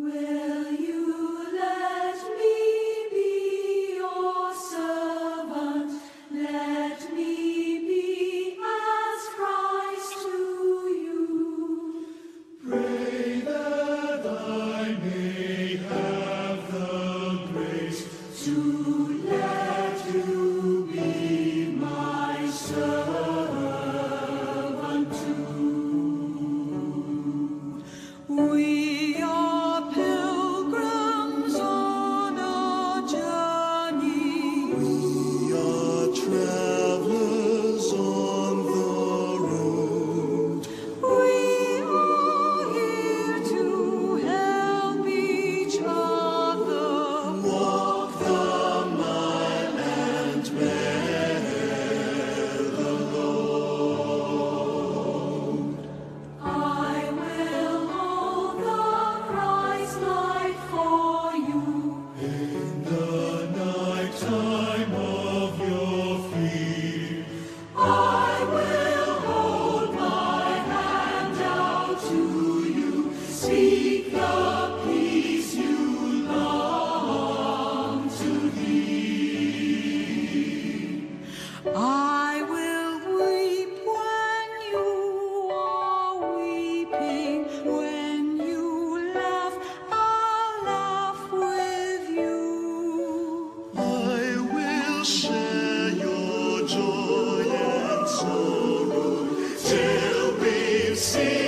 Will you let me be your servant? Let me be as Christ to you. Pray that I may have the grace to let you be my servant too. We are pilgrims on a journey. We are travelers on the road. We are here to help each other. Walk the mile and bear the load. I will hold the Christ light for you. In the night time of your fear, I will hold my hand out to you. Speak the peace you long to hear. I will weep when you are weeping. When you laugh, I'll laugh with you. I will share your joy and sorrow till we've seen